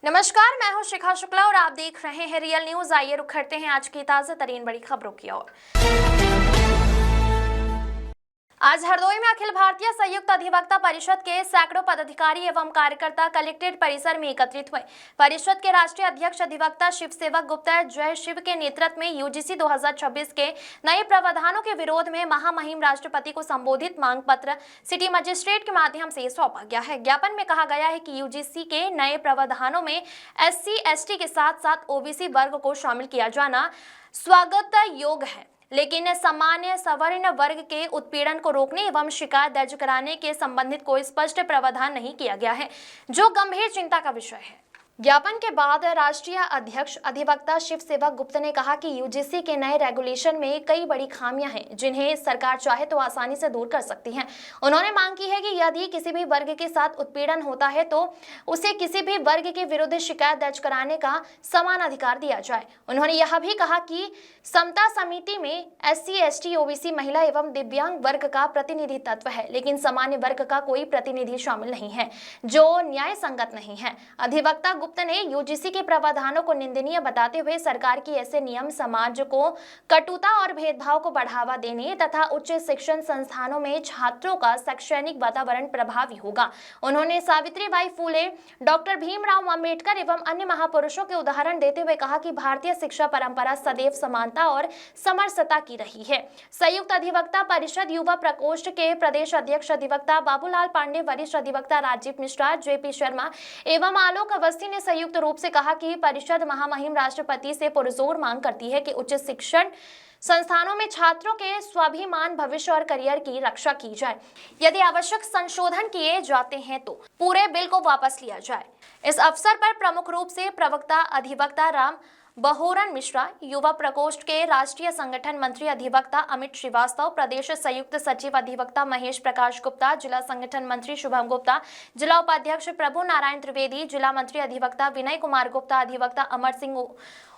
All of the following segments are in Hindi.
नमस्कार, मैं हूं शिखा शुक्ला और आप देख रहे हैं रियल न्यूज। आइए रुक करते हैं आज की ताजा तरीन बड़ी खबरों की ओर। आज हरदोई में अखिल भारतीय संयुक्त अधिवक्ता परिषद के सैकड़ों पदाधिकारी एवं कार्यकर्ता कलेक्ट्रेट परिसर में एकत्रित हुए। परिषद के राष्ट्रीय अध्यक्ष अधिवक्ता शिव सेवक गुप्ता जय शिव के नेतृत्व में यूजीसी 2026 के नए प्रावधानों के विरोध में महामहिम राष्ट्रपति को संबोधित मांग पत्र सिटी मजिस्ट्रेट के माध्यम से सौंपा गया है। ज्ञापन में कहा गया है कि यूजीसी के नए प्रावधानों में SC/ST के साथ साथ OBC वर्ग को शामिल किया जाना स्वागत योग्य है, लेकिन सामान्य सवर्ण वर्ग के उत्पीड़न को रोकने एवं शिकायत दर्ज कराने के संबंधित कोई स्पष्ट प्रावधान नहीं किया गया है, जो गंभीर चिंता का विषय है। ज्ञापन के बाद राष्ट्रीय अध्यक्ष अधिवक्ता शिव सेवक गुप्ता ने कहा कि यूजीसी के नए रेगुलेशन में कई बड़ी खामियां हैं, जिन्हें सरकार चाहे तो आसानी से दूर कर सकती है। उन्होंने मांग की है कि यदि किसी भी वर्ग के साथ उत्पीड़न होता है तो उसे किसी भी वर्ग के विरुद्ध शिकायत दर्ज कराने का समान अधिकार दिया जाए। उन्होंने यह भी कहा कि समता समिति में SC/ST OBC महिला एवं दिव्यांग वर्ग का प्रतिनिधि तत्व है, लेकिन सामान्य वर्ग का कोई प्रतिनिधि शामिल नहीं है, जो न्याय संगत नहीं है। अधिवक्ता गुप्ता ने यूजीसी के प्रावधानों को निंदनीय बताते हुए सरकार की ऐसे नियम समाज को कटुता और भेदभाव को बढ़ावा देने तथा उच्च शिक्षण संस्थानों में छात्रों का शैक्षणिक वातावरण प्रभावी होगा। उन्होंने सावित्रीबाई फुले, डॉक्टर भीमराव अंबेडकर एवं अन्य महापुरुषों के उदाहरण देते हुए कहा कि भारतीय शिक्षा परंपरा सदैव समानता और समरसता की रही है। संयुक्त अधिवक्ता परिषद युवा प्रकोष्ठ के प्रदेश अध्यक्ष अधिवक्ता बाबूलाल पांडे, वरिष्ठ अधिवक्ता राजीव मिश्रा, JP शर्मा एवं आलोक अवस्थी ने संयुक्त रूप से कहा कि परिषद महामहिम राष्ट्रपति से पुरजोर मांग करती है कि उच्च शिक्षण संस्थानों में छात्रों के स्वाभिमान, भविष्य और करियर की रक्षा की जाए। यदि आवश्यक संशोधन किए जाते हैं तो पूरे बिल को वापस लिया जाए। इस अवसर पर प्रमुख रूप से प्रवक्ता अधिवक्ता राम बहोरन मिश्रा, युवा प्रकोष्ठ के राष्ट्रीय संगठन मंत्री अधिवक्ता अमित श्रीवास्तव, प्रदेश संयुक्त सचिव अधिवक्ता महेश प्रकाश गुप्ता, जिला संगठन मंत्री शुभम गुप्ता, जिला उपाध्यक्ष प्रभु नारायण त्रिवेदी, जिला मंत्री अधिवक्ता विनय कुमार गुप्ता, अधिवक्ता अमर सिंह,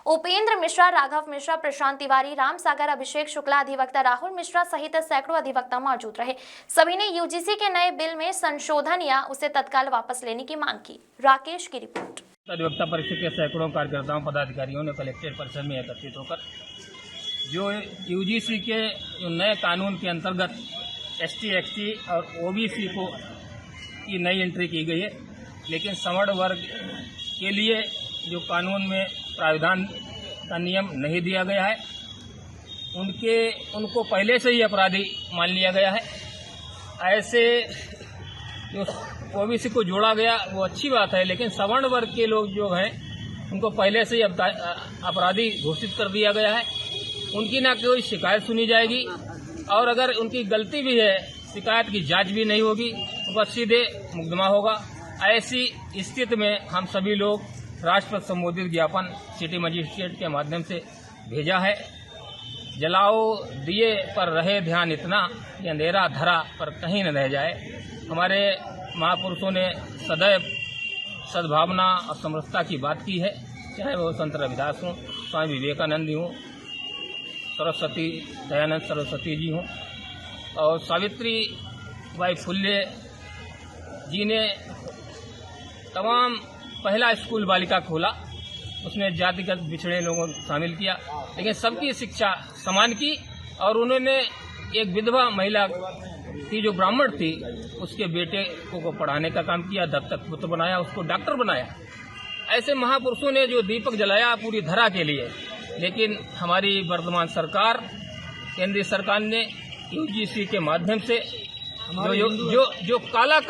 उपेंद्र मिश्रा, राघव मिश्रा, प्रशांत तिवारी, राम सागर, अभिषेक शुक्ला, अधिवक्ता राहुल मिश्रा सहित सैकड़ों अधिवक्ता मौजूद रहे। सभी ने यूजीसी के नए बिल में संशोधन या उसे तत्काल वापस लेने की मांग की। राकेश की रिपोर्ट। अधिवक्ता परिषद के सैकड़ों कार्यकर्ताओं पदाधिकारियों ने कलेक्ट्रेट परिसर में एकत्रित होकर जो यूजीसी के नए कानून के अंतर्गत ST/ST और OBC को की नई एंट्री की गई है, लेकिन सवर्ण वर्ग के लिए जो कानून में प्रावधान का नियम नहीं दिया गया है, उनको पहले से ही अपराधी मान लिया गया है। ऐसे जो OBC को जोड़ा गया वो अच्छी बात है, लेकिन सवर्ण वर्ग के लोग जो हैं उनको पहले से ही अपराधी घोषित कर दिया गया है। उनकी ना कोई शिकायत सुनी जाएगी और अगर उनकी गलती भी है, शिकायत की जांच भी नहीं होगी, उनका सीधे मुकदमा होगा। ऐसी स्थिति में हम सभी लोग राष्ट्रपति संबोधित ज्ञापन सिटी मजिस्ट्रेट के माध्यम से भेजा है। जलाओ दिए पर रहे ध्यान इतना कि अंधेरा धरा पर कहीं न रह जाए। हमारे महापुरुषों ने सदैव सद्भावना और समरसता की बात की है, चाहे वो संत रविदास हों, स्वामी विवेकानंद हों, सरस्वती दयानंद सरस्वती जी हों और सावित्रीबाई फुले जी ने तमाम पहला स्कूल बालिका खोला, उसमें जातिगत बिछड़े लोगों को शामिल किया, लेकिन सबकी शिक्षा समान की और उन्होंने एक विधवा महिला की जो ब्राह्मण थी उसके बेटे को पढ़ाने का काम किया, दत्तक पुत्र बनाया, उसको डॉक्टर बनाया। ऐसे महापुरुषों ने जो दीपक जलाया पूरी धरा के लिए, लेकिन हमारी वर्तमान सरकार, केंद्रीय सरकार ने यूजीसी के माध्यम से जो काला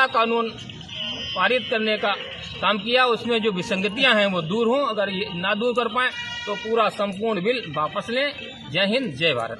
कानून पारित करने का काम किया, उसमें जो विसंगतियां हैं वो दूर हों। अगर ये ना दूर कर पाए तो पूरा संपूर्ण बिल वापस लें। जय हिंद, जय भारत।